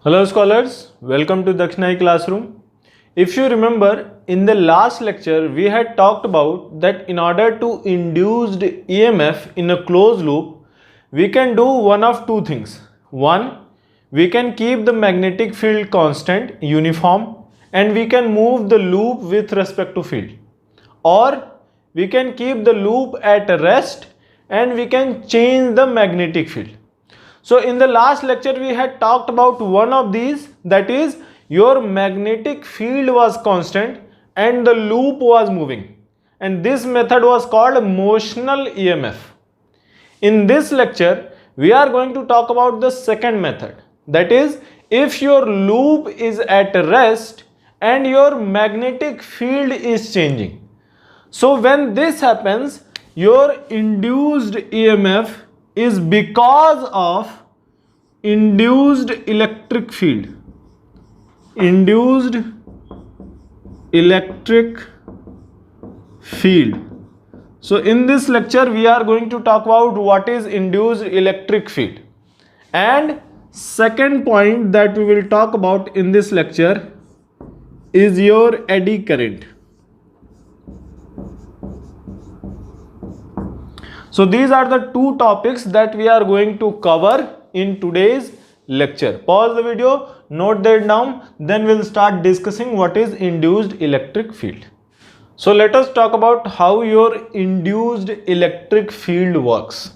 Hello scholars, welcome to Dakshinai classroom. If you remember, in the last lecture we had talked about that in order to induce the EMF in a closed loop, we can do one of two things. One, we can keep the magnetic field constant, uniform, and we can move the loop with respect to field. Or we can keep the loop at rest and we can change the magnetic field. So in the last lecture we had talked about one of these, that is your magnetic field was constant and the loop was moving, and this method was called motional EMF. In this lecture we are going to talk about the second method, that is if your loop is at rest and your magnetic field is changing. So when this happens, your induced EMF is because of induced electric field. Induced electric field. So in this lecture we are going to talk about what is induced electric field. And second point that we will talk about in this lecture is your eddy current. So these are the two topics that we are going to cover in today's lecture. Pause the video, note that down, then we'll start discussing what is induced electric field. So let us talk about how your induced electric field works.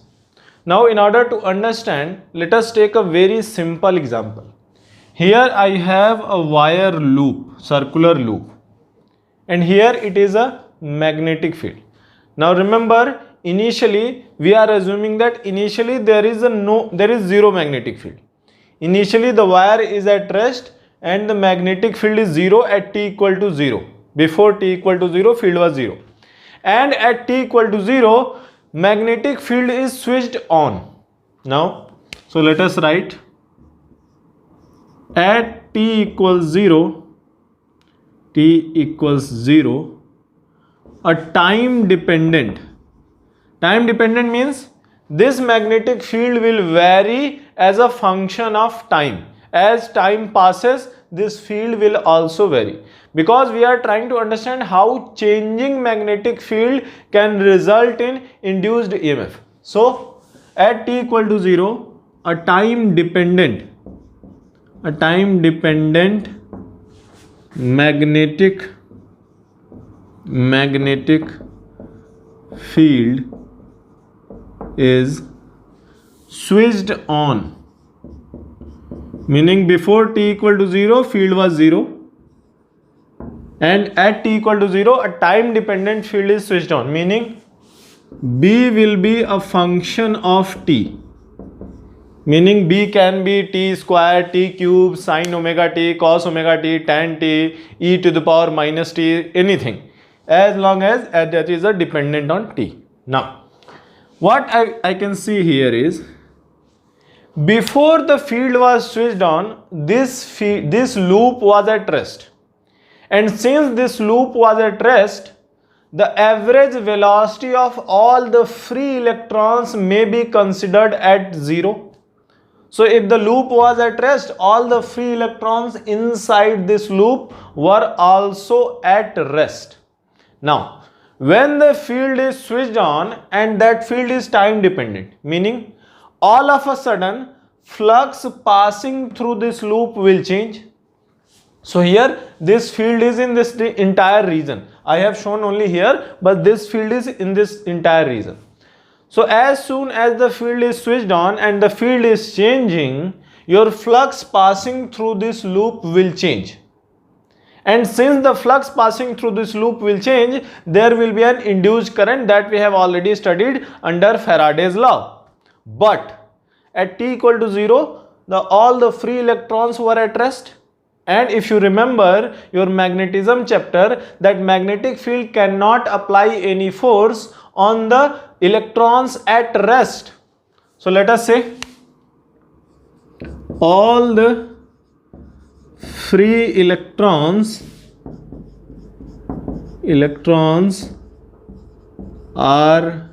Now in order to understand, let us take a very simple example. Here I have a wire loop, circular loop, and here it is a magnetic field. Now remember, initially we are assuming that initially there is zero magnetic field. Initially the wire is at rest and the magnetic field is 0 at t equal to 0. Before t equal to 0 field was 0, and at t equal to 0 magnetic field is switched on. Now so let us write at t equals 0, a time dependent means this magnetic field will vary as a function of time. As time passes, this field will also vary, because we are trying to understand how changing magnetic field can result in induced EMF. So at t equal to 0, a time dependent magnetic field is switched on, meaning before t equal to 0 field was 0, and at t equal to 0 a time dependent field is switched on, meaning B will be a function of t, meaning B can be t square, t cube, sine omega t, cos omega t, tan t, e to the power minus t, anything, as long as that is a dependent on t. Now what I can see here is, before the field was switched on, this loop was at rest, and since this loop was at rest, the average velocity of all the free electrons may be considered at 0. So if the loop was at rest, all the free electrons inside this loop were also at rest. Now when the field is switched on and that field is time dependent, meaning all of a sudden flux passing through this loop will change. So here this field is in this entire region. I have shown only here, but this field is in this entire region. So as soon as the field is switched on and the field is changing, your flux passing through this loop will change. And since the flux passing through this loop will change, there will be an induced current that we have already studied under Faraday's law. But at t equal to 0, all the free electrons were at rest. And if you remember your magnetism chapter, that magnetic field cannot apply any force on the electrons at rest. So let us say all the free electrons are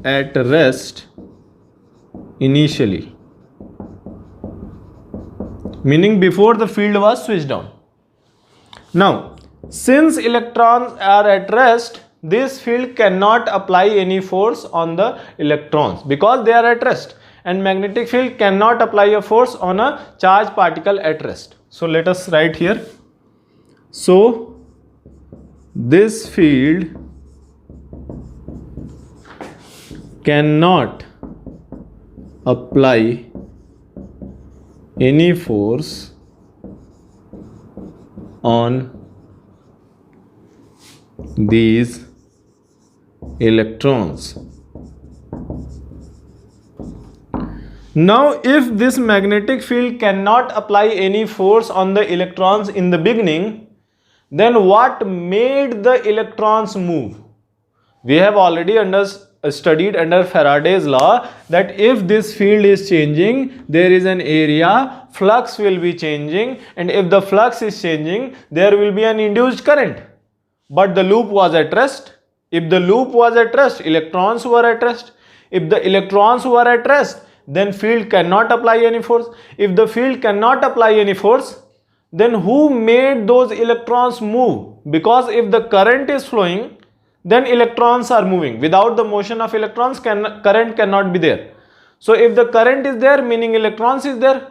at rest initially. meaning before the field was switched on. Now, since electrons are at rest, this field cannot apply any force on the electrons because they are at rest, and magnetic field cannot apply a force on a charged particle at rest. So let us write here. So this field cannot apply any force on these electrons. Now, if this magnetic field cannot apply any force on the electrons in the beginning, then what made the electrons move? We have already studied under Faraday's law that if this field is changing, there is an area, flux will be changing, and if the flux is changing, there will be an induced current. But the loop was at rest. If the loop was at rest, electrons were at rest. If the electrons were at rest, then field cannot apply any force. If the field cannot apply any force, then who made those electrons move? Because if the current is flowing, then electrons are moving. Without the motion of electrons, current cannot be there. So if the current is there, meaning electrons is there.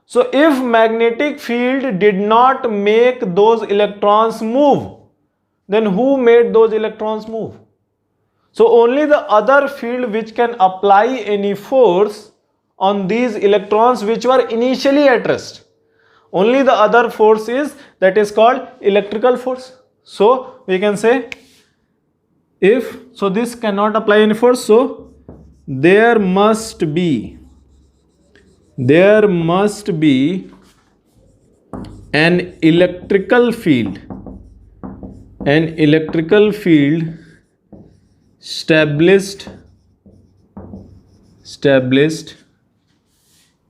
So if magnetic field did not make those electrons move, then who made those electrons move? So only the other field which can apply any force on these electrons which were initially at rest. Only the other force is, that is called electrical force. So we can say, if so this cannot apply any force, so there must be an electrical field established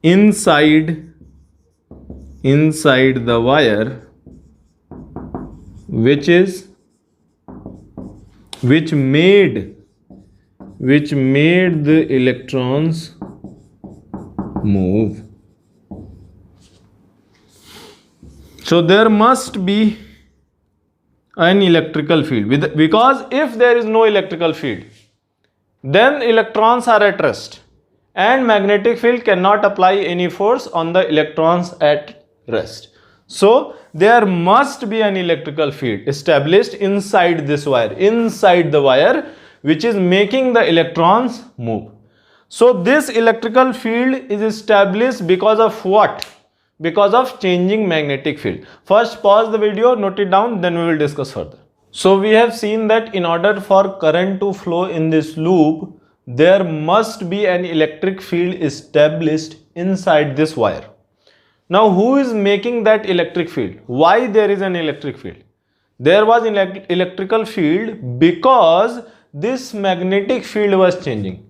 inside the wire, which made the electrons move. So there must be an electrical field, because if there is no electrical field, then electrons are at rest and magnetic field cannot apply any force on the electrons at rest. So there must be an electrical field established inside this wire, which is making the electrons move. So this electrical field is established because of what? Because of changing magnetic field. First pause the video, note it down, then we will discuss further. So we have seen that in order for current to flow in this loop, there must be an electric field established inside this wire. Now who is making that electric field? Why there is an electric field? There was an electrical field because this magnetic field was changing.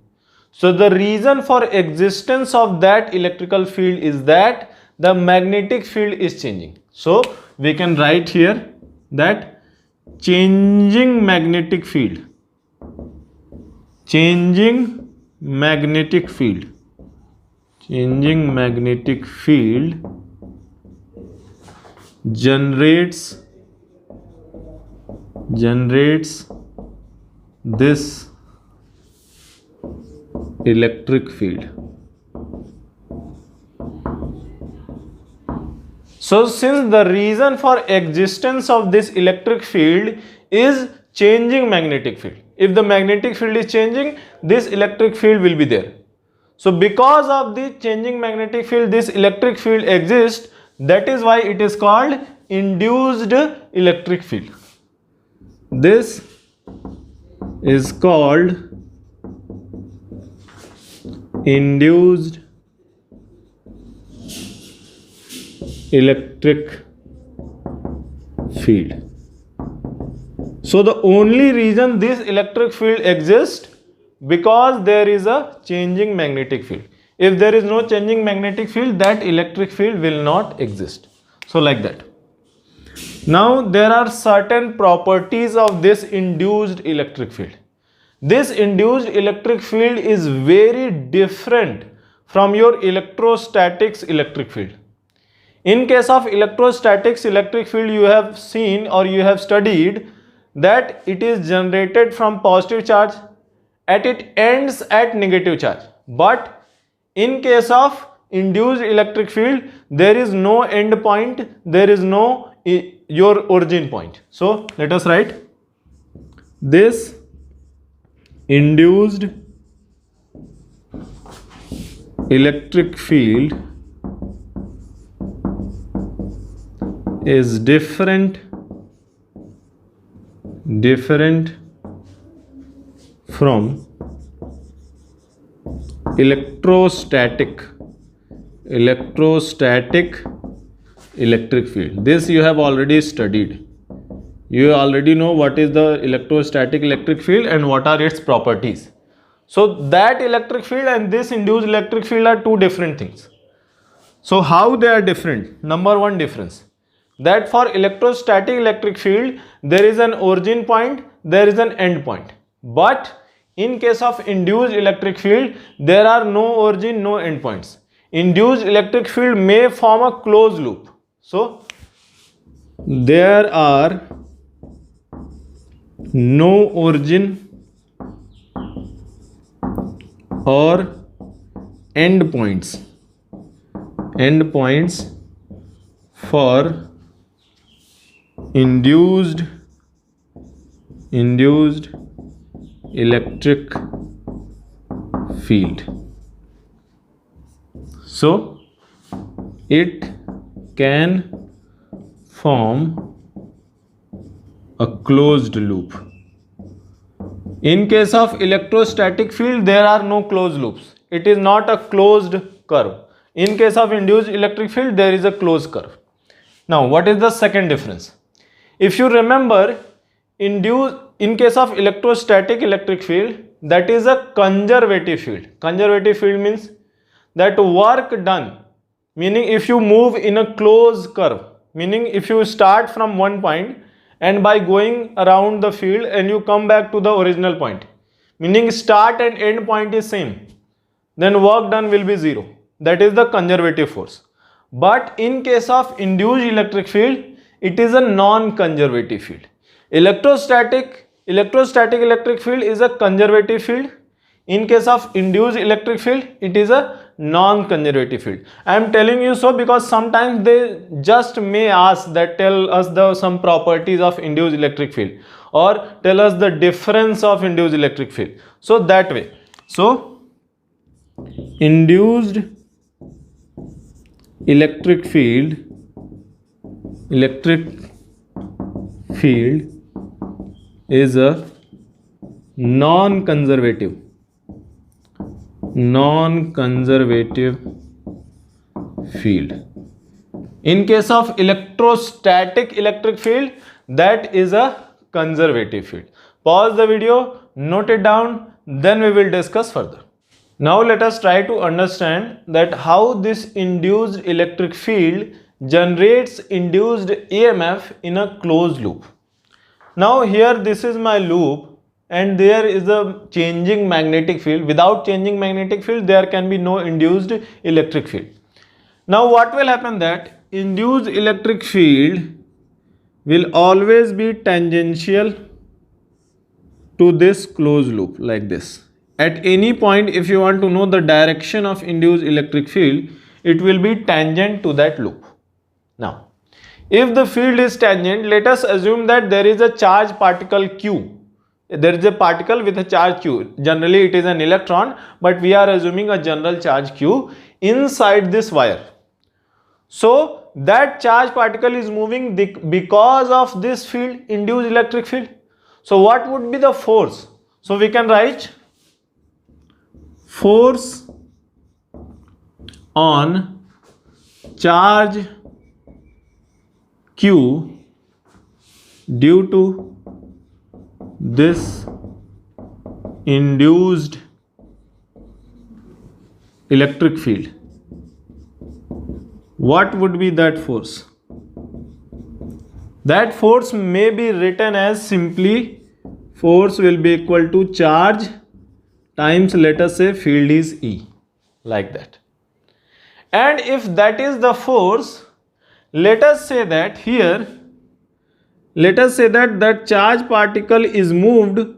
So the reason for existence of that electrical field is that the magnetic field is changing. So we can write here that changing magnetic field generates this electric field. So since the reason for existence of this electric field is changing magnetic field, if the magnetic field is changing, this electric field will be there. So because of the changing magnetic field, this electric field exists. That is why it is called induced electric field. This is called induced electric field. So the only reason this electric field exists because there is a changing magnetic field. If there is no changing magnetic field, that electric field will not exist. So like that. Now there are certain properties of this induced electric field. This induced electric field is very different from your electrostatics electric field. In case of electrostatics electric field, you have seen or you have studied that it is generated from positive charge and it ends at negative charge. But in case of induced electric field, there is no end point, there is no your origin point. So let us write this induced electric field is different from electrostatic electric field. This you have already studied. You already know what is the electrostatic electric field and what are its properties. So that electric field and this induced electric field are two different things. So how they are different? Number one difference, that for electrostatic electric field there is an origin point, there is an end point. But in case of induced electric field, there are no origin, no end points. Induced electric field may form a closed loop. So there are no origin or end points for induced electric field. So it can form a closed loop. In case of electrostatic field, there are no closed loops. It is not a closed curve. In case of induced electric field, there is a closed curve. Now, what is the second difference? If you remember, in case of electrostatic electric field, that is a conservative field. Conservative field means that work done, meaning if you move in a closed curve, meaning if you start from one point and by going around the field and you come back to the original point, meaning start and end point is same, then work done will be zero. That is the conservative force. But in case of induced electric field, it is a non-conservative field. Electrostatic electric field is a conservative field. In case of induced electric field, it is a non-conservative field. I am telling you so because sometimes they just may ask that tell us some properties of induced electric field or tell us the difference of induced electric field. So that way. So induced electric field is a non-conservative field. In case of electrostatic electric field, that is a conservative field. Pause the video, note it down, then we will discuss further. Now let us try to understand that how this induced electric field generates induced EMF in a closed loop. Now here this is my loop and there is a changing magnetic field. Without changing magnetic field, there can be no induced electric field. Now what will happen that induced electric field will always be tangential to this closed loop like this. At any point, if you want to know the direction of induced electric field, it will be tangent to that loop. Now, if the field is tangent, let us assume that there is a charge particle Q. There is a particle with a charge Q. Generally, it is an electron, but we are assuming a general charge Q inside this wire. So, that charge particle is moving because of this field, induced electric field. So, what would be the force? So, we can write force on charge Q due to this induced electric field. What would be that force? That force may be written as simply force will be equal to charge times, let us say, field is E, like that. And if that is the force, let us say that here, let us say that that charge particle is moved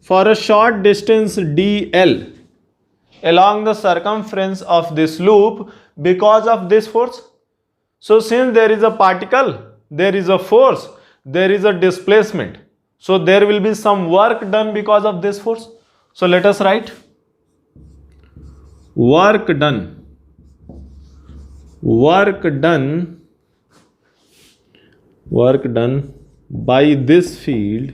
for a short distance dl along the circumference of this loop because of this force. So since there is a particle, there is a force, there is a displacement, so there will be some work done because of this force. So let us write work done by this field.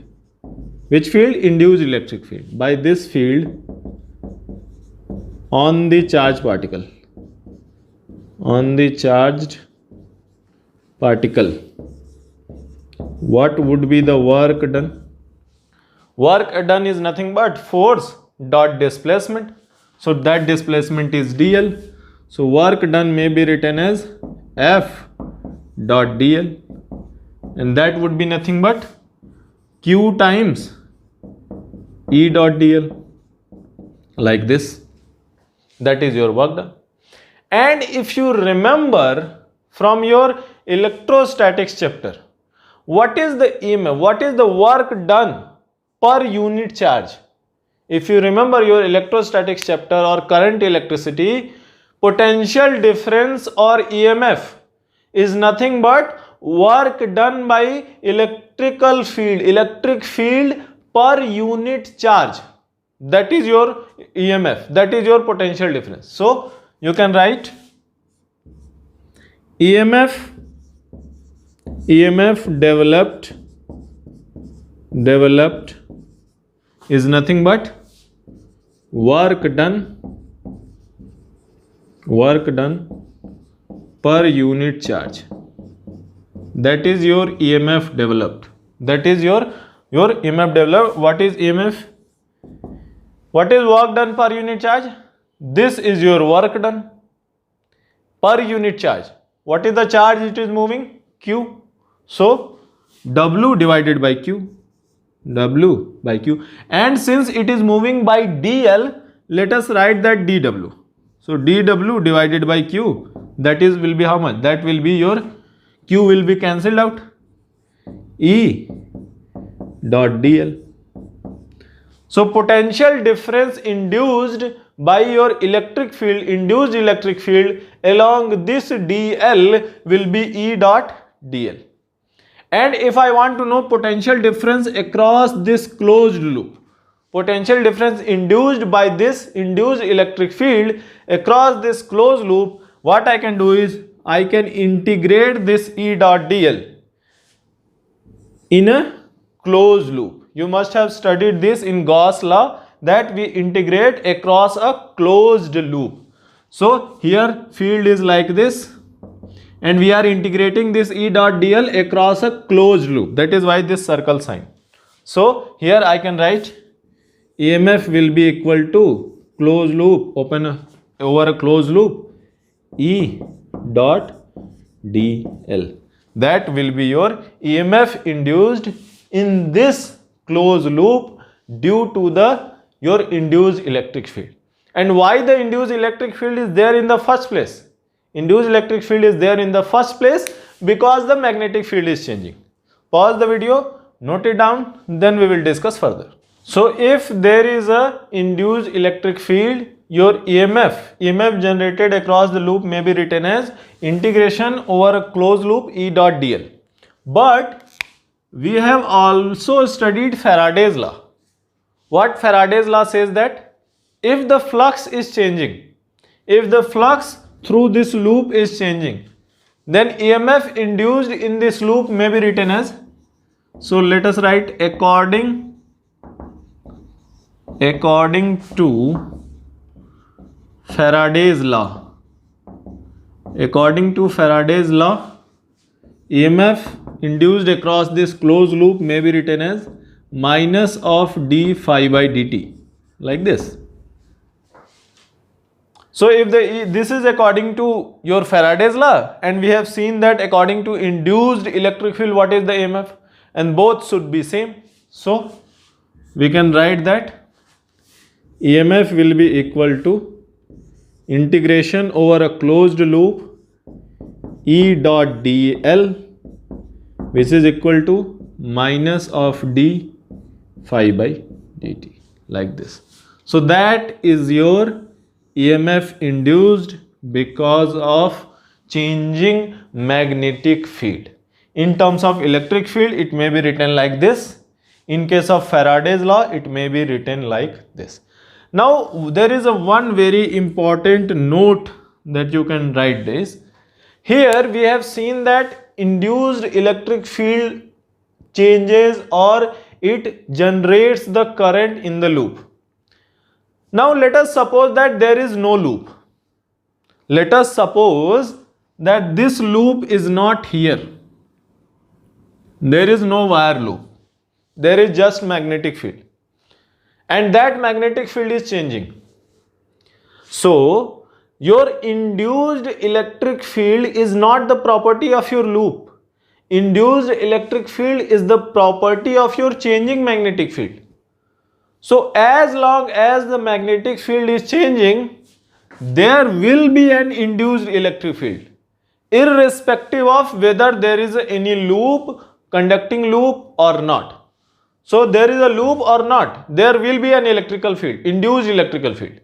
Which field? Induced electric field. By this field on the charged particle. On the charged particle. What would be the work done? Work done is nothing but force dot displacement. So that displacement is dl. So work done may be written as F dot dl, and that would be nothing but Q times E dot dl, like this. That is your work done. And if you remember from your electrostatics chapter, what is the EMF? What is the work done per unit charge? If you remember your electrostatics chapter or current electricity, potential difference or EMF is nothing but work done by electric field per unit charge. That is your EMF, that is your potential difference. So you can write EMF developed is nothing but work done per unit charge. That is your EMF developed. That is your EMF developed. What is EMF? What is work done per unit charge? This is your work done per unit charge. What is the charge it is moving? Q. So W divided by Q. W by Q. And since it is moving by dl, let us write that dW. So dW divided by Q, that is will be how much? That will be your Q will be cancelled out. E dot dl. So potential difference induced by your electric field, induced electric field along this dl will be E dot dl. And if I want to know potential difference across this closed loop, potential difference induced by this induced electric field across this closed loop, what I can do is I can integrate this E dot dl in a closed loop. You must have studied this in Gauss law, that we integrate across a closed loop. So here field is like this, and we are integrating this E dot dl across a closed loop. That is why this circle sign. So here I can write EMF will be equal to closed loop, open over a closed loop, E dot dl. That will be your EMF induced in this closed loop due to your induced electric field. And why the induced electric field is there in the first place? Induced electric field is there in the first place because the magnetic field is changing. Pause the video, note it down, then we will discuss further. So if there is a induced electric field, your EMF generated across the loop may be written as integration over a closed loop E dot dl. But we have also studied Faraday's law. What Faraday's law says that if the flux is changing, if the flux through this loop is changing, then EMF induced in this loop may be written as, so let us write according to Faraday's law. According to Faraday's law, EMF induced across this closed loop may be written as minus of d phi by dt, like this. So if this is according to your Faraday's law, and we have seen that according to induced electric field, what is the EMF, and both should be same. So we can write that EMF will be equal to integration over a closed loop E dot dl, which is equal to minus of d phi by dt, like this. So that is your EMF induced because of changing magnetic field. In terms of electric field, it may be written like this. In case of Faraday's law, it may be written like this. Now there is a one very important note that you can write this. Here we have seen that induced electric field changes or it generates the current in the loop. Now let us suppose that there is no loop. Let us suppose that this loop is not here. There is no wire loop. There is just magnetic field. And that magnetic field is changing. So your induced electric field is not the property of your loop. Induced electric field is the property of your changing magnetic field. So as long as the magnetic field is changing, there will be an induced electric field, irrespective of whether there is any loop, conducting loop or not. So there is a loop or not, there will be an electrical field, induced electrical field.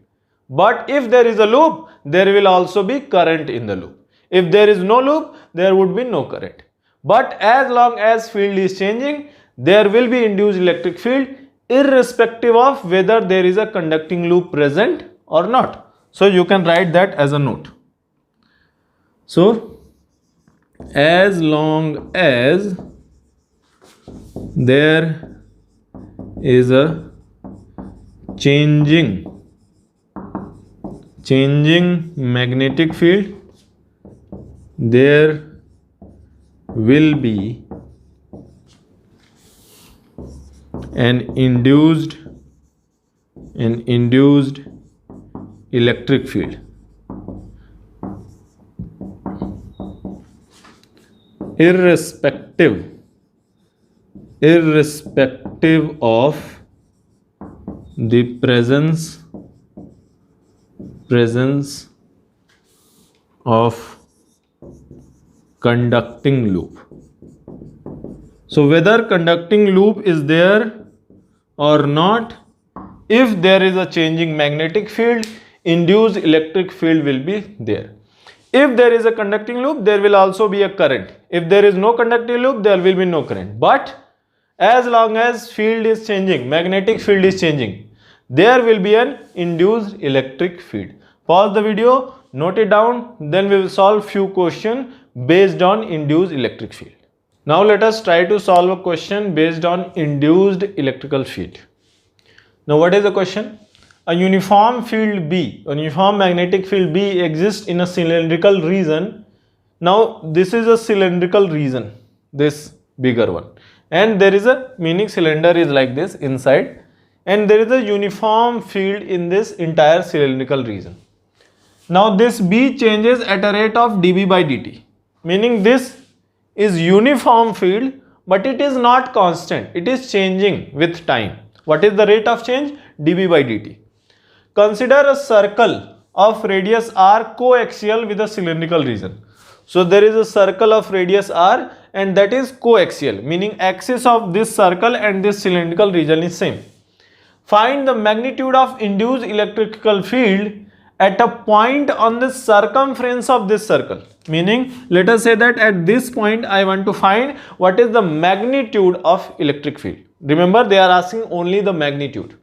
But if there is a loop, there will also be current in the loop. If there is no loop, there would be no current. But as long as field is changing, there will be induced electric field, irrespective of whether there is a conducting loop present or not. So you can write that as a note. So as long as there is a changing magnetic field, there will be an induced electric field. Irrespective of the presence of conducting loop. So whether conducting loop is there or not, if there is a changing magnetic field, induced electric field will be there. If there is a conducting loop, there will also be a current. If there is no conducting loop, there will be no current. But as long as field is changing, magnetic field is changing, there will be an induced electric field. Pause the video, note it down, then we will solve few questions based on induced electric field. Now let us try to solve a question based on induced electrical field. Now what is the question? A uniform field B, a uniform magnetic field B exists in a cylindrical region. Now this is a cylindrical region, this bigger one. And there is a, meaning cylinder is like this inside, and there is a uniform field in this entire cylindrical region. Now this B changes at a rate of dB by dt, meaning this is uniform field, but it is not constant, it is changing with time. What is the rate of change? dB by dt. Consider a circle of radius r coaxial with a cylindrical region. So there is a circle of radius r and that is coaxial, meaning axis of this circle and this cylindrical region is same. Find the magnitude of induced electrical field at a point on the circumference of this circle. Meaning, let us say that at this point I want to find what is the magnitude of electric field. Remember, they are asking only the magnitude.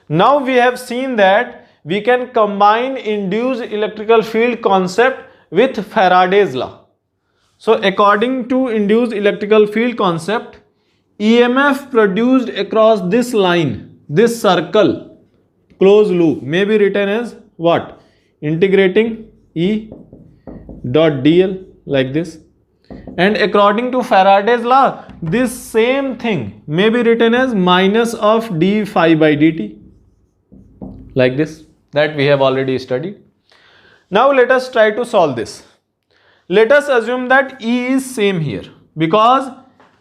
Now we have seen that we can combine induced electrical field concept with Faraday's law. So according to induced electrical field concept, EMF produced across this line, this circle, closed loop, may be written as what? Integrating E dot dl, like this. And according to Faraday's law, this same thing may be written as minus of d phi by dt, like this, that we have already studied. Now let us try to solve this. Let us assume that E is same here, because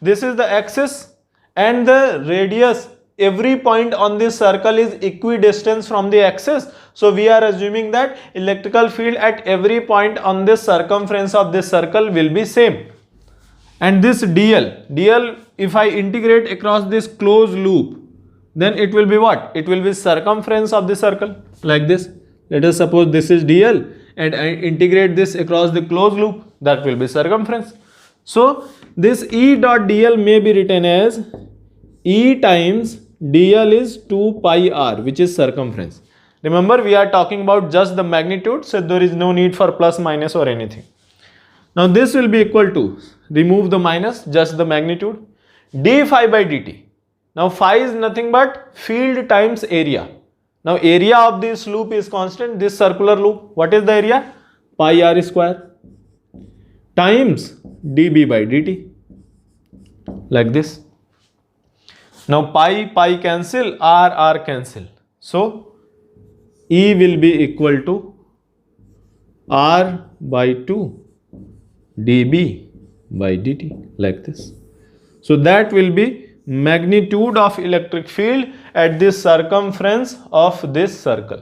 this is the axis and the radius every point on this circle is equidistant from the axis. So we are assuming that electrical field at every point on this circumference of this circle will be same. And this dl, if I integrate across this closed loop, then it will be what? It will be circumference of the circle, like this. Let us suppose this is dl, and I integrate this across the closed loop, that will be circumference. So this E dot dl may be written as E times dl is 2 pi r, which is circumference. Remember, we are talking about just the magnitude, so there is no need for plus, minus or anything. Now this will be equal to, remove the minus, just the magnitude, d phi by dt. Now phi is nothing but field times area. Now area of this loop is constant, this circular loop. What is the area? Pi r square times dB by dt, like this. Now pi cancel, r cancel. So E will be equal to r by 2 dB by dt, like this. So that will be magnitude of electric field at this circumference of this circle.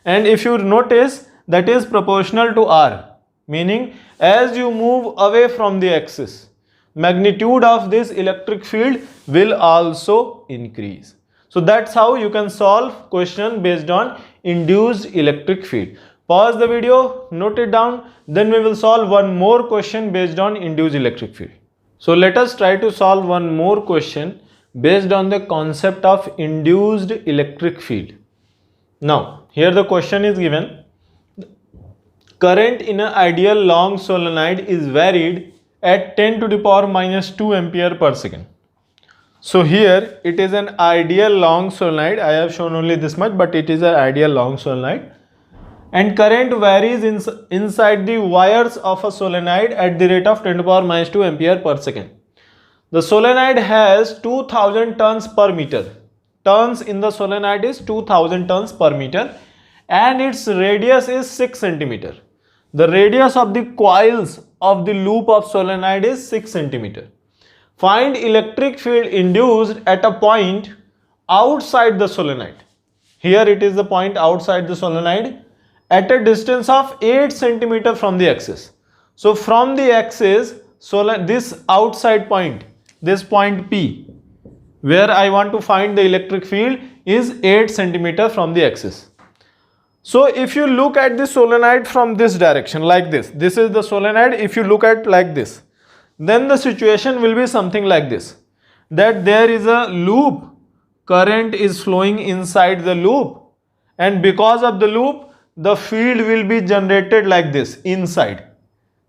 And if you notice, that is proportional to r, meaning as you move away from the axis, magnitude of this electric field will also increase. So that's how you can solve question based on induced electric field. Pause the video, note it down, then we will solve one more question based on induced electric field. So let us try to solve one more question based on the concept of induced electric field. Now, here the question is given. Current in an ideal long solenoid is varied at 10 to the power minus 2 ampere per second. So here it is an ideal long solenoid. I have shown only this much, but it is an ideal long solenoid. And current varies inside the wires of a solenoid at the rate of 10 to the power minus 2 ampere per second. The solenoid has 2000 turns per meter. Turns in the solenoid is 2000 turns per meter, and its radius is 6 centimeter. The radius of the coils of the loop of solenoid is 6 centimeter. Find electric field induced at a point outside the solenoid. Here it is the point outside the solenoid at a distance of 8 centimeter from the axis. So from the axis, this outside point, this point P, where I want to find the electric field, is 8 centimeter from the axis. So if you look at the solenoid from this direction, like this is the solenoid. If you look at like this, then the situation will be something like this, that there is a loop, current is flowing inside the loop, and because of the loop, the field will be generated like this, inside.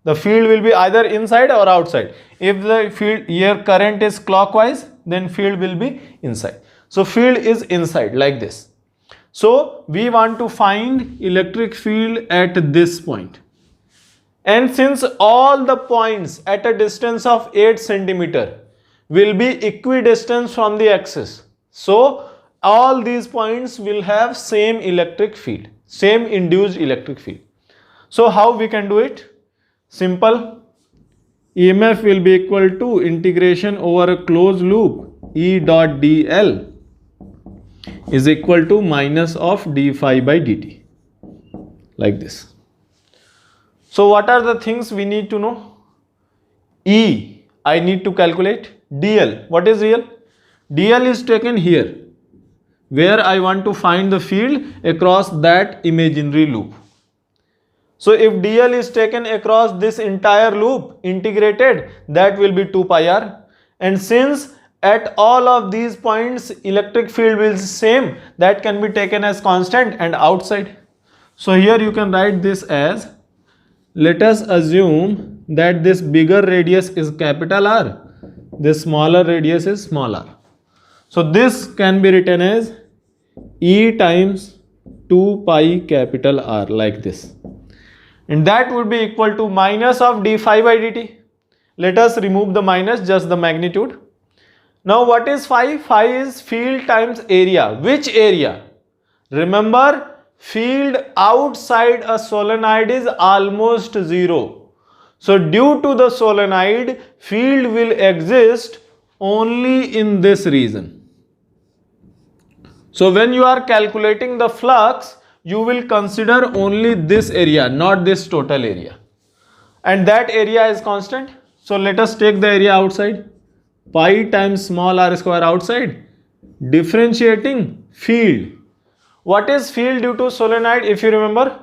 The field will be either inside or outside. If the field here current is clockwise, then field will be inside. So field is inside, like this. So we want to find electric field at this point. And since all the points at a distance of 8 centimeter will be equidistant from the axis, so all these points will have same electric field, same induced electric field. So how we can do it? Simple. EMF will be equal to integration over a closed loop E dot dl is equal to minus of d phi by dt, like this. So what are the things we need to know? E, I need to calculate. dl, what is real? dl is taken here, where I want to find the field across that imaginary loop. So if dl is taken across this entire loop, integrated, that will be 2 pi r. And since at all of these points electric field will be same, that can be taken as constant and outside. So here you can write this as, let us assume that this bigger radius is capital R, this smaller radius is small r. So this can be written as E times 2 pi capital R, like this. And that would be equal to minus of d phi by dt. Let us remove the minus, just the magnitude. Now what is phi? Phi is field times area. Which area? Remember, field outside a solenoid is almost zero. So due to the solenoid, field will exist only in this region. So when you are calculating the flux, you will consider only this area, not this total area. And that area is constant. So let us take the area outside. Pi times small r square outside. Differentiating field. What is field due to solenoid? If you remember,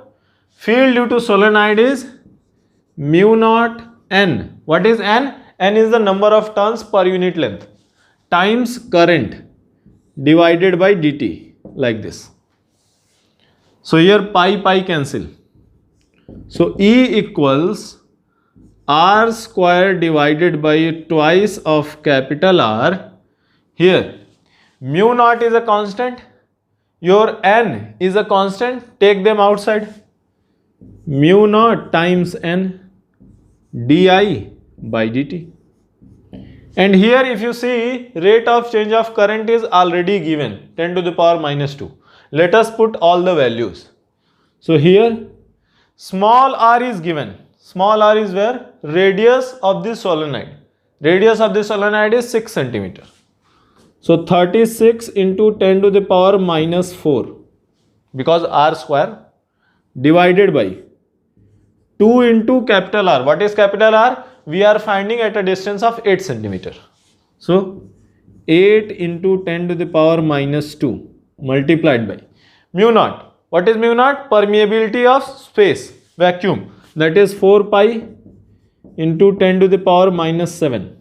field due to solenoid is mu naught n. What is n? N is the number of turns per unit length times current divided by dt, like this. So here pi cancel. So E equals r square divided by twice of capital R. Here mu naught is a constant, your n is a constant, take them outside. Mu naught times n di by dt. And here if you see, rate of change of current is already given, 10 to the power minus 2. Let us put all the values. So here small r is given. Small r is where? Radius of the solenoid. Radius of the solenoid is 6 centimeter. So 36 into 10 to the power minus 4, because r square, divided by 2 into capital R. What is capital R? We are finding at a distance of 8 centimeter. So 8 into 10 to the power minus 2 multiplied by mu naught. What is mu naught? Permeability of space, vacuum. That is 4 pi into 10 to the power minus 7.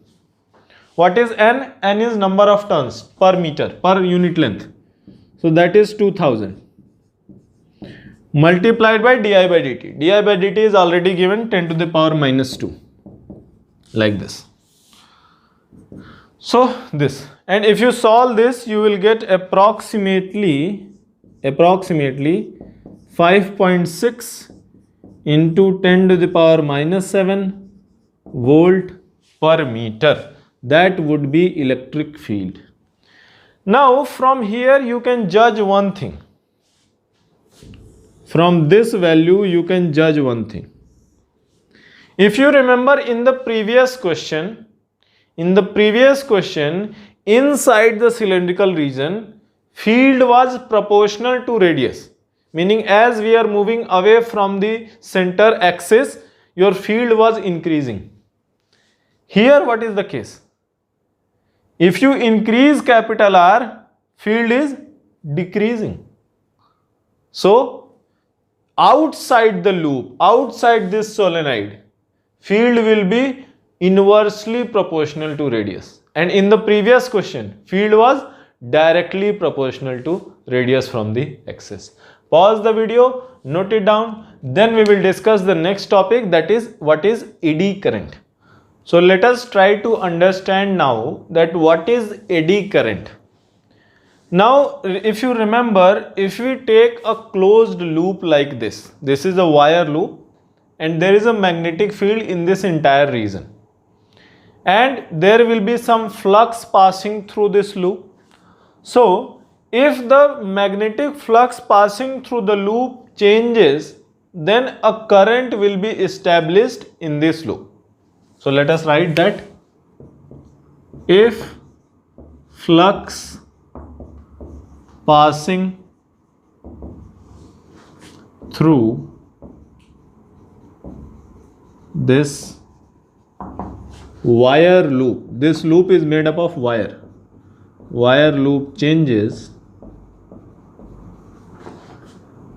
What is n? N is number of turns per meter, per unit length. So that is 2000. Multiplied by di by dt. Di by dt is already given, 10 to the power minus 2. Like this. So this. And if you solve this, you will get approximately 5.6 into 10 to the power minus 7 volt per meter. That would be electric field. Now from here you can judge one thing. From this value you can judge one thing. If you remember in the previous question, inside the cylindrical region, field was proportional to radius. Meaning as we are moving away from the center axis, your field was increasing. Here what is the case? If you increase capital R, field is decreasing. So outside the loop, outside this solenoid, field will be inversely proportional to radius. And in the previous question, field was directly proportional to radius from the axis. Pause the video, note it down, then we will discuss the next topic, that is what is eddy current. So let us try to understand now that what is eddy current. Now if you remember, if we take a closed loop like this is a wire loop and there is a magnetic field in this entire region. And there will be some flux passing through this loop. So if the magnetic flux passing through the loop changes, then a current will be established in this loop. So let us write that if flux passing through this wire loop, this loop is made up of wire loop changes,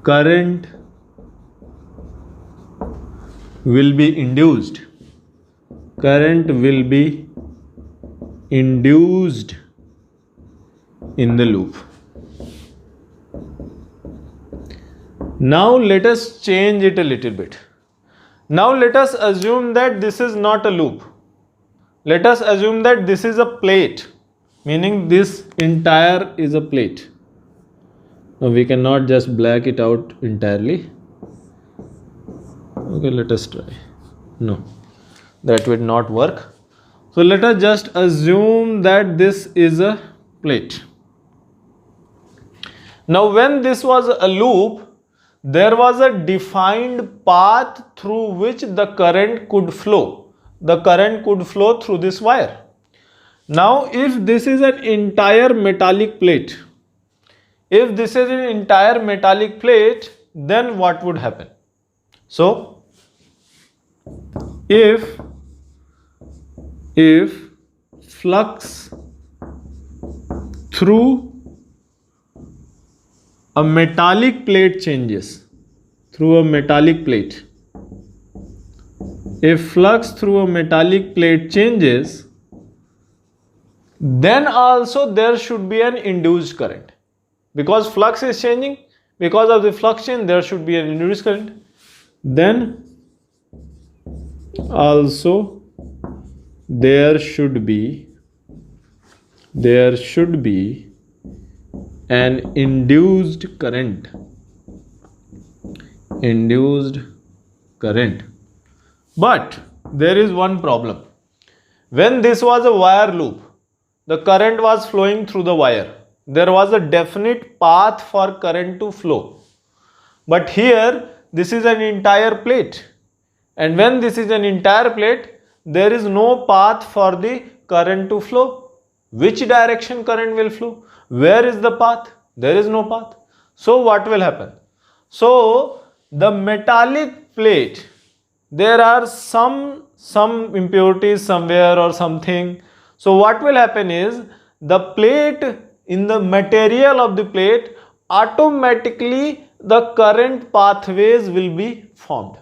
current will be induced. Current will be induced in the loop. Now let us change it a little bit. Now let us assume that this is not a loop. Let us assume that this is a plate, meaning this entire is a plate. Now we cannot just black it out entirely. Okay, let us try. No, that would not work. So let us just assume that this is a plate. Now when this was a loop, there was a defined path through which the current could flow. The current could flow through this wire. Now if this is an entire metallic plate, If this is an entire metallic plate, then what would happen? So if flux through a metallic plate changes, through a metallic plate, if flux through a metallic plate changes, then also there should be an induced current, because flux is changing. Because of the flux change, there should be an induced current. Then also there should be an induced current. But there is one problem. When this was a wire loop, the current was flowing through the wire. There was a definite path for current to flow. But here, this is an entire plate. And when this is an entire plate, there is no path for the current to flow. Which direction current will flow? Where is the path? There is no path. So what will happen? So the metallic plate, there are some impurities somewhere or something. So what will happen is, the plate, in the material of the plate, automatically the current pathways will be formed.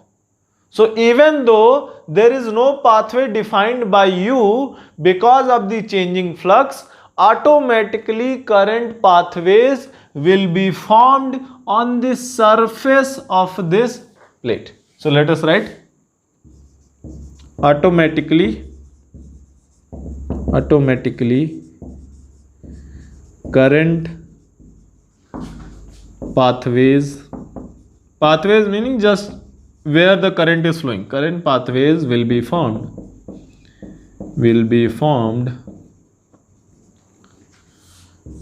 So even though there is no pathway defined by you, because of the changing flux, automatically current pathways will be formed on the surface of this plate. So let us write automatically current pathways meaning just where the current is flowing, current pathways will be formed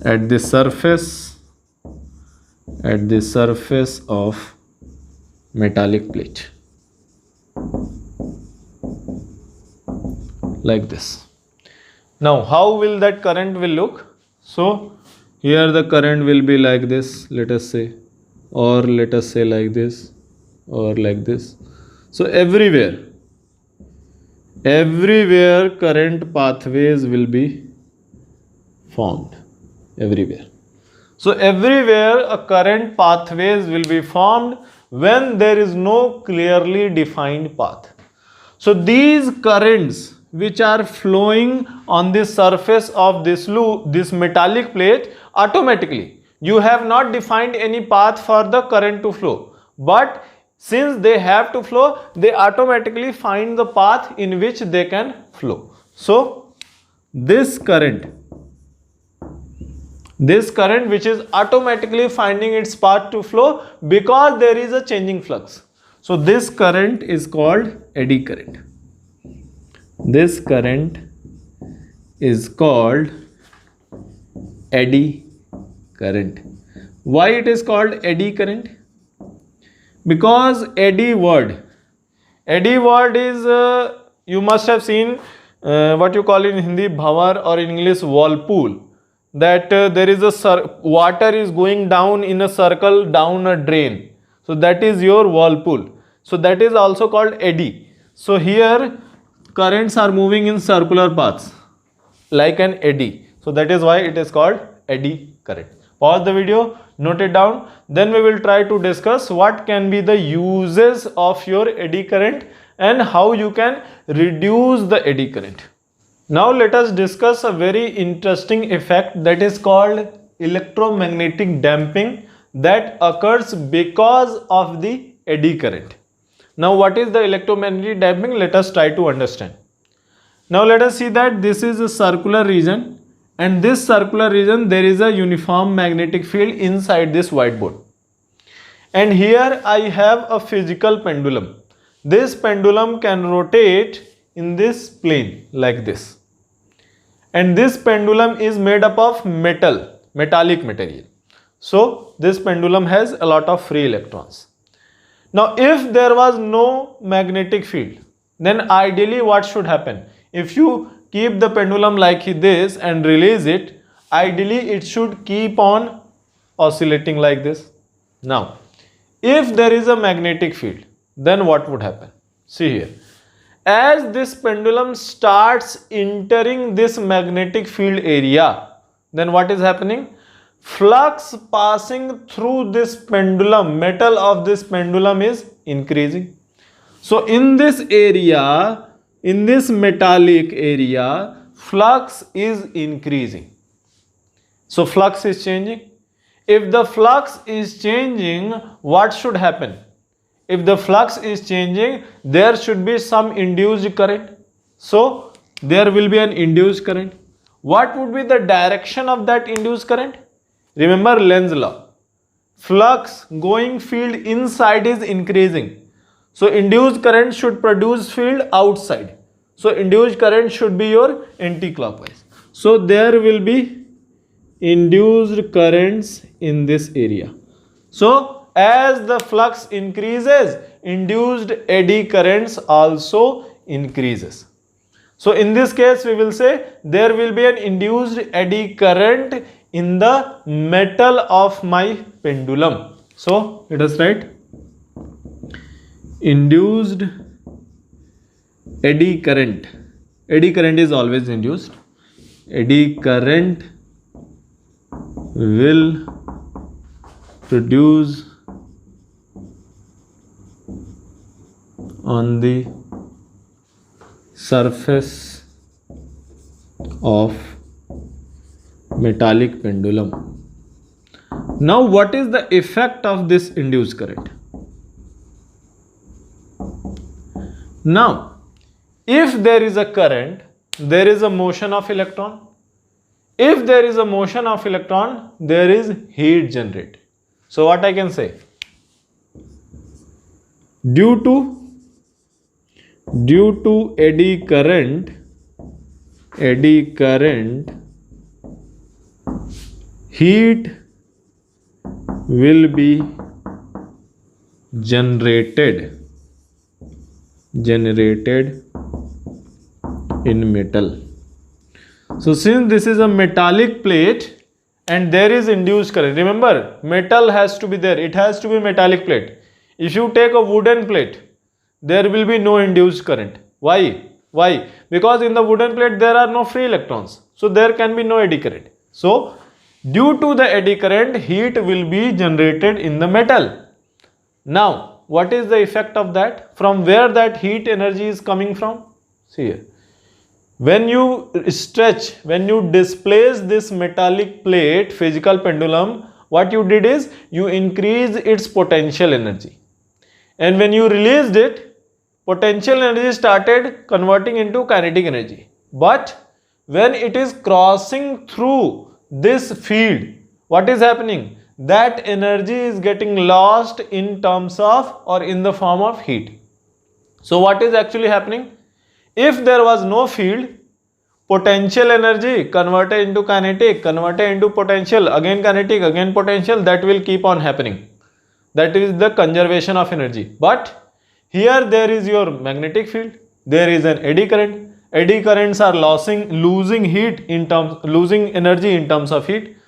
at the surface of metallic plate, like this. Now how will that current will look? So here the current will be like this, let us say, or let us say like this, or like this. So everywhere current pathways will be formed, everywhere. So everywhere a current pathways will be formed when there is no clearly defined path. So these currents which are flowing on the surface of this loop, this metallic plate, automatically, you have not defined any path for the current to flow, but since they have to flow, they automatically find the path in which they can flow. So this current which is automatically finding its path to flow because there is a changing flux. So this current is called eddy current. This current is called eddy current. Why it is called eddy current? Because eddy word is, you must have seen what you call in Hindi bhavar, or in English whirlpool, that there is a water is going down in a circle down a drain. So that is your whirlpool. So that is also called eddy. So here currents are moving in circular paths like an eddy. So that is why it is called eddy current. Pause the video, note it down. Then we will try to discuss what can be the uses of your eddy current and how you can reduce the eddy current. Now let us discuss a very interesting effect that is called electromagnetic damping that occurs because of the eddy current. Now what is the electromagnetic damping? Let us try to understand. Now let us see that this is a circular region, and this circular region there is a uniform magnetic field inside this whiteboard. And here I have a physical pendulum. This pendulum can rotate in this plane like this. And this pendulum is made up of metallic material. So this pendulum has a lot of free electrons. Now if there was no magnetic field, then ideally what should happen? If you keep the pendulum like this and release it, ideally it should keep on oscillating like this. Now, if there is a magnetic field, then what would happen? See here. As this pendulum starts entering this magnetic field area, then what is happening? Flux passing through this pendulum, metal of this pendulum is increasing. So in this area, in this metallic area, flux is increasing. So flux is changing. If the flux is changing, what should happen? If the flux is changing, there should be some induced current. So there will be an induced current. What would be the direction of that induced current? Remember Lenz's law. Flux going field inside is increasing. So induced current should produce field outside. So induced current should be your anti-clockwise. So there will be induced currents in this area. So as the flux increases, induced eddy currents also increases. So in this case we will say there will be an induced eddy current in the metal of my pendulum. So let us write induced eddy current. Eddy current is always induced. Eddy current will produce on the surface of metallic pendulum. Now what is the effect of this induced current? Now if there is a current, there is a motion of electron. If there is a motion of electron, there is heat generated. So what I can say? Due to eddy current, heat will be generated in metal. So since this is a metallic plate and there is induced current, remember metal has to be there, it has to be metallic plate. If you take a wooden plate, there will be no induced current. Why? Because in the wooden plate there are no free electrons, so there can be no eddy current. So due to the eddy current, heat will be generated in the metal. Now what is the effect of that? From where that heat energy is coming from? See here. When you stretch, when you displace this metallic plate, physical pendulum, what you did is you increase its potential energy. And when you released it, potential energy started converting into kinetic energy. But when it is crossing through this field, what is happening? That energy is getting lost in terms of or in the form of heat. So what is actually happening? If there was no field, potential energy converted into kinetic, converted into potential, again kinetic, again potential, that will keep on happening. That is the conservation of energy. But here there is your magnetic field, there is an eddy current. Eddy currents are losing energy in terms of heat.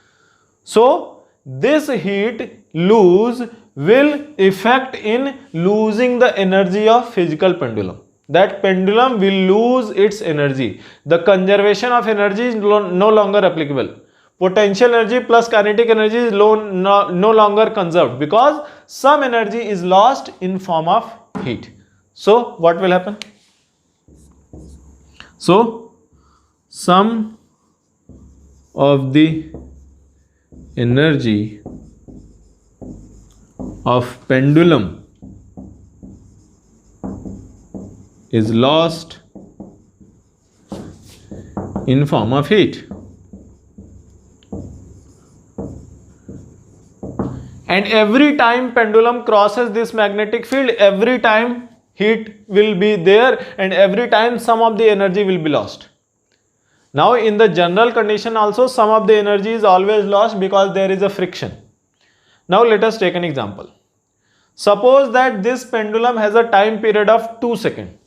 So this heat loss will affect in losing the energy of physical pendulum. That pendulum will lose its energy. The conservation of energy is no longer applicable. Potential energy plus kinetic energy is no longer conserved because some energy is lost in form of heat. So what will happen? So some of the energy of pendulum is lost in form of heat. And every time pendulum crosses this magnetic field, every time heat will be there and every time some of the energy will be lost. Now in the general condition also some of the energy is always lost because there is a friction. Now let us take an example. Suppose that this pendulum has a time period of 2 seconds.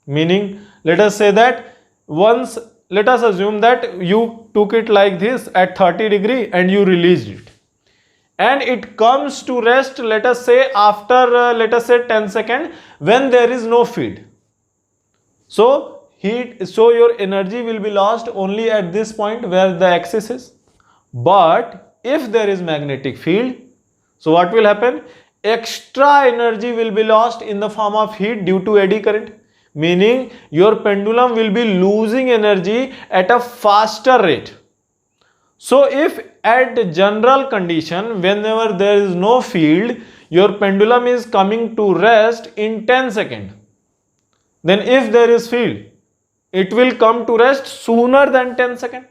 Meaning, let us say that let us assume that you took it like this at 30 degree and you released it. and it comes to rest, let us say after let us say 10 seconds, when there is no field. So your energy will be lost only at this point where the axis is. But if there is magnetic field, so what will happen? Extra energy will be lost in the form of heat due to eddy current, meaning your pendulum will be losing energy at a faster rate. So if at general condition, whenever there is no field, your pendulum is coming to rest in 10 seconds. Then if there is field, it will come to rest sooner than 10 seconds.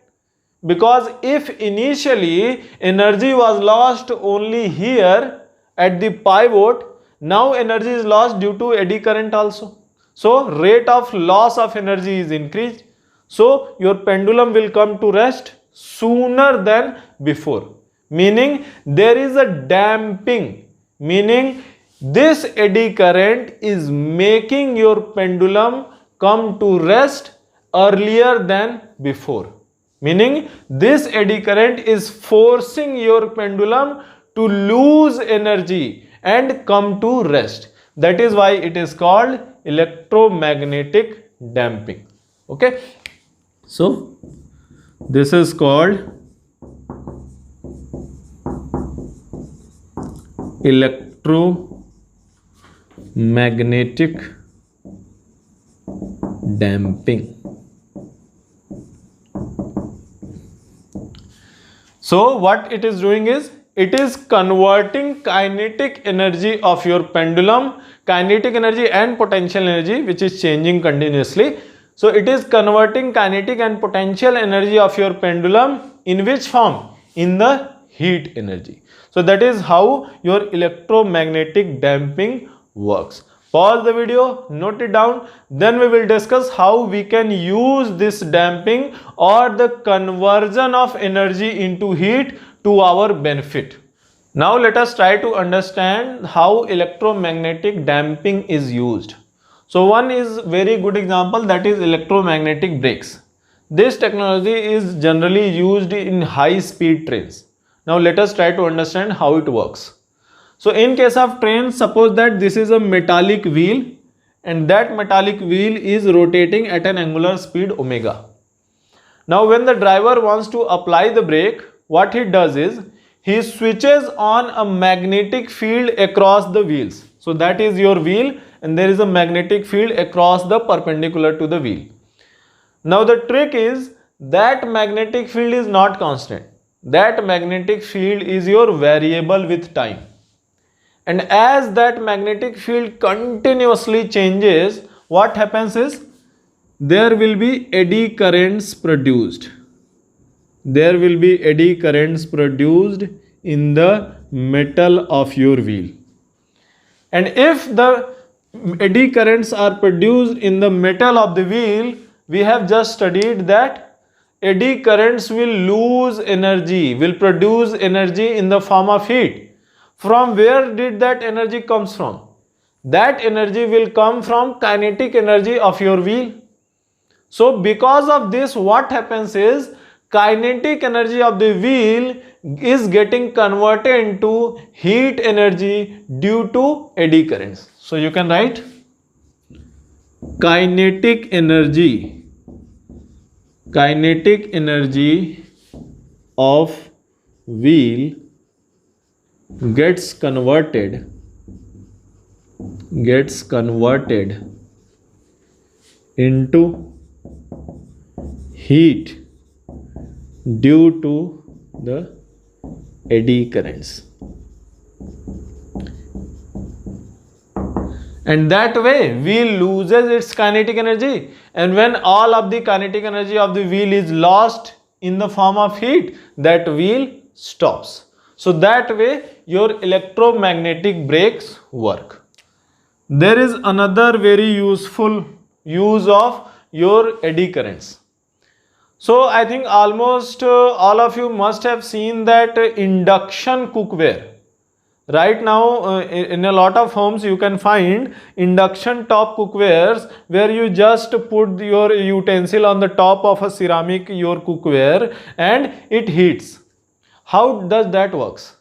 Because if initially energy was lost only here at the pivot, now energy is lost due to eddy current also. So rate of loss of energy is increased. So your pendulum will come to rest sooner than before, meaning there is a damping, meaning this eddy current is making your pendulum come to rest earlier than before, meaning this eddy current is forcing your pendulum to lose energy and come to rest. That is why it is called electromagnetic damping. Okay, so this is called electromagnetic damping. So what it is doing is, it is converting kinetic energy of your pendulum, kinetic energy and potential energy, which is changing continuously. So it is converting kinetic and potential energy of your pendulum in which form? In the heat energy. So that is how your electromagnetic damping works. Pause the video, note it down, then we will discuss how we can use this damping or the conversion of energy into heat to our benefit. Now let us try to understand how electromagnetic damping is used. So one is very good example, that is electromagnetic brakes. This technology is generally used in high speed trains. Now let us try to understand how it works. So in case of trains, suppose that this is a metallic wheel and that metallic wheel is rotating at an angular speed omega. Now when the driver wants to apply the brake, what he does is, he switches on a magnetic field across the wheels. So that is your wheel and there is a magnetic field across the perpendicular to the wheel. Now the trick is that magnetic field is not constant. That magnetic field is your variable with time. And as that magnetic field continuously changes, what happens is, there will be eddy currents produced. There will be eddy currents produced in the metal of your wheel. And if the eddy currents are produced in the metal of the wheel, we have just studied that eddy currents will lose energy, will produce energy in the form of heat. From where did that energy comes from? That energy will come from kinetic energy of your wheel. So because of this, what happens is, kinetic energy of the wheel is getting converted into heat energy due to eddy currents. So you can write kinetic energy of wheel gets converted into heat due to the eddy currents. And that way wheel loses its kinetic energy, and when all of the kinetic energy of the wheel is lost in the form of heat, that wheel stops. So that way your electromagnetic brakes work. There is another very useful use of your eddy currents. So I think almost all of you must have seen that induction cookware. Right now in a lot of homes you can find induction top cookwares where you just put your utensil on the top of a ceramic your cookware and it heats. How does that works?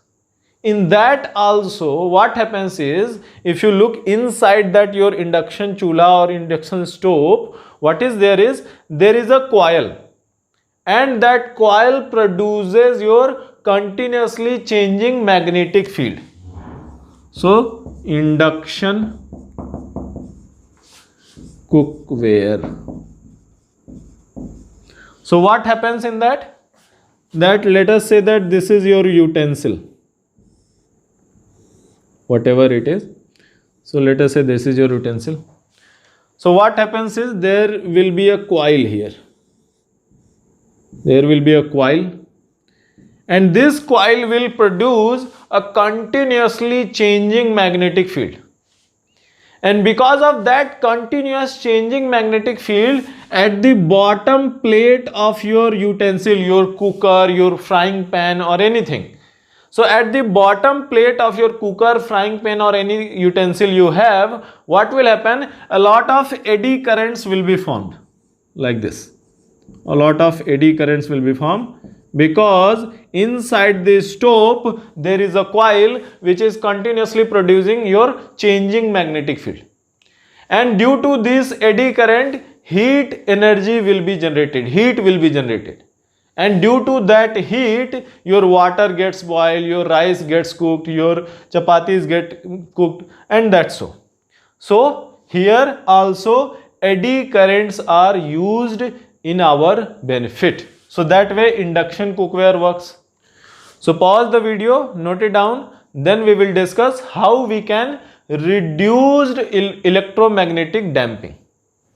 in that also what happens is, if you look inside that your induction chula or induction stove, what is there is a coil, and that coil produces your continuously changing magnetic field. So induction cookware. So what happens in that let us say that this is your utensil, whatever it is. So let us say this is your utensil. So what happens is, there will be a coil here. There will be a coil, and this coil will produce a continuously changing magnetic field. And because of that continuous changing magnetic field, at the bottom plate of your utensil, your cooker, your frying pan or anything, so at the bottom plate of your cooker, frying pan or any utensil you have, what will happen? A lot of eddy currents will be formed like this. A lot of eddy currents will be formed because inside the stove there is a coil which is continuously producing your changing magnetic field. And due to this eddy current, heat energy will be generated, heat will be generated. And due to that heat, your water gets boiled, your rice gets cooked, your chapatis get cooked, and that's so. So here also eddy currents are used in our benefit. So that way induction cookware works. So pause the video, note it down, then we will discuss how we can reduce electromagnetic damping.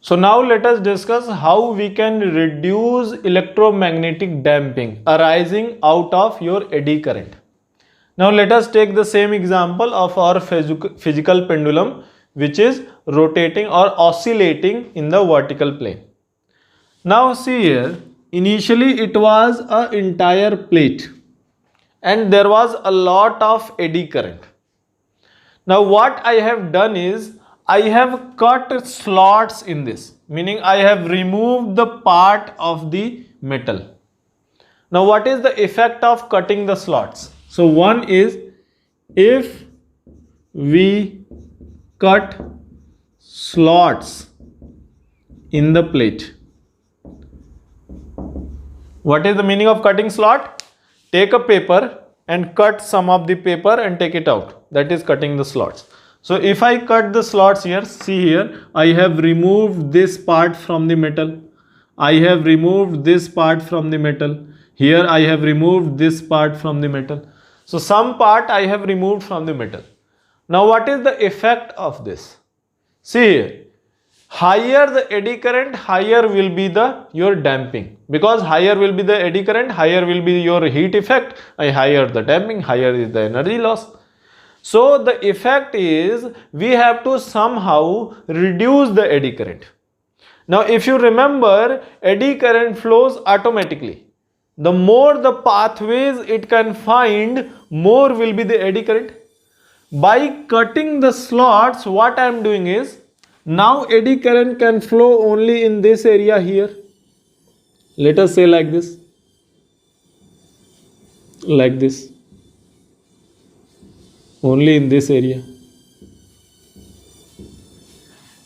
So now let us discuss how we can reduce electromagnetic damping arising out of your eddy current. Now let us take the same example of our physical pendulum, which is rotating or oscillating in the vertical plane. Now see here, initially it was an entire plate and there was a lot of eddy current. Now what I have done is, I have cut slots in this, meaning I have removed the part of the metal. Now what is the effect of cutting the slots? So one is, if we cut slots in the plate. What is the meaning of cutting slot? Take a paper and cut some of the paper and take it out. That is cutting the slots. So if I cut the slots here, see here, I have removed this part from the metal. I have removed this part from the metal. Here I have removed this part from the metal. So some part I have removed from the metal. Now what is the effect of this? See here, higher the eddy current, higher will be your damping. Because higher will be the eddy current, higher will be your heat effect, and higher the damping, higher is the energy loss. So the effect is, we have to somehow reduce the eddy current. Now if you remember, eddy current flows automatically. The more the pathways it can find, more will be the eddy current. By cutting the slots, what I am doing is, now eddy current can flow only in this area here. Let us say like this. Like this. Only in this area.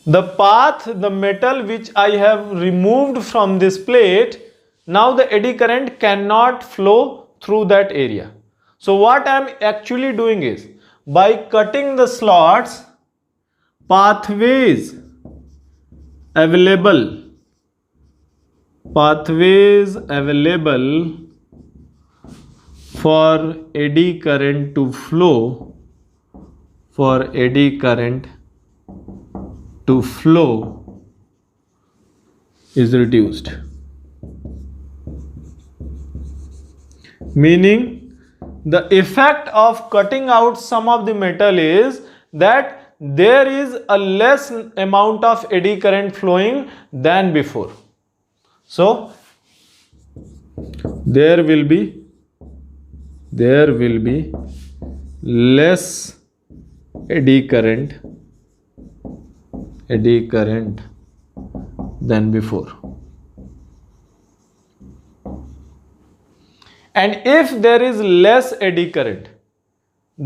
The path, the metal which I have removed from this plate, now the eddy current cannot flow through that area. So what I am actually doing is, by cutting the slots, pathways available for eddy current to flow, is reduced. Meaning, the effect of cutting out some of the metal is that there is a less amount of eddy current flowing than before. So there will be less eddy current than before. And if there is less eddy current,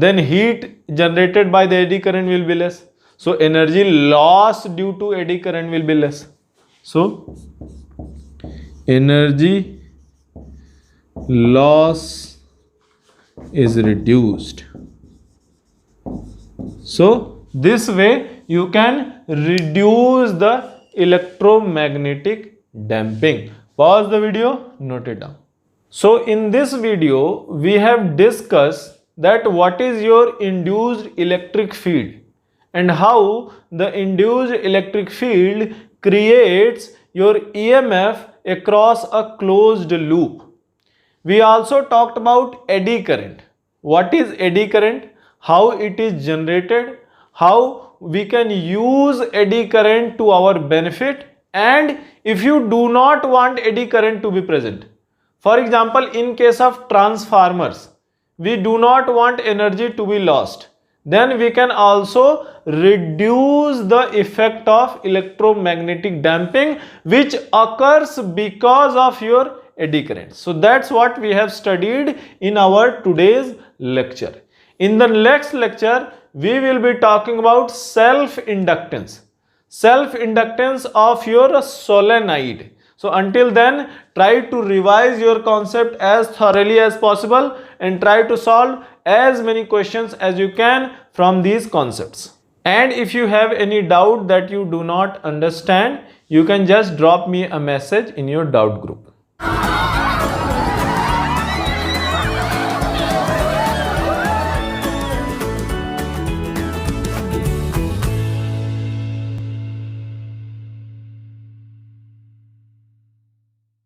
then heat generated by the eddy current will be less. So energy loss due to eddy current will be less. So energy loss is reduced. So this way you can reduce the electromagnetic damping. Pause the video, note it down. So in this video we have discussed that what is your induced electric field and how the induced electric field creates your EMF across a closed loop. We also talked about eddy current. What is eddy current? How it is generated? How we can use eddy current to our benefit? And if you do not want eddy current to be present, for example, in case of transformers, we do not want energy to be lost, then we can also reduce the effect of electromagnetic damping which occurs because of your eddy current. So that's what we have studied in our today's lecture. In the next lecture, we will be talking about self-inductance. Self-inductance of your solenoid. So until then, try to revise your concept as thoroughly as possible and try to solve as many questions as you can from these concepts. And if you have any doubt that you do not understand, you can just drop me a message in your doubt group.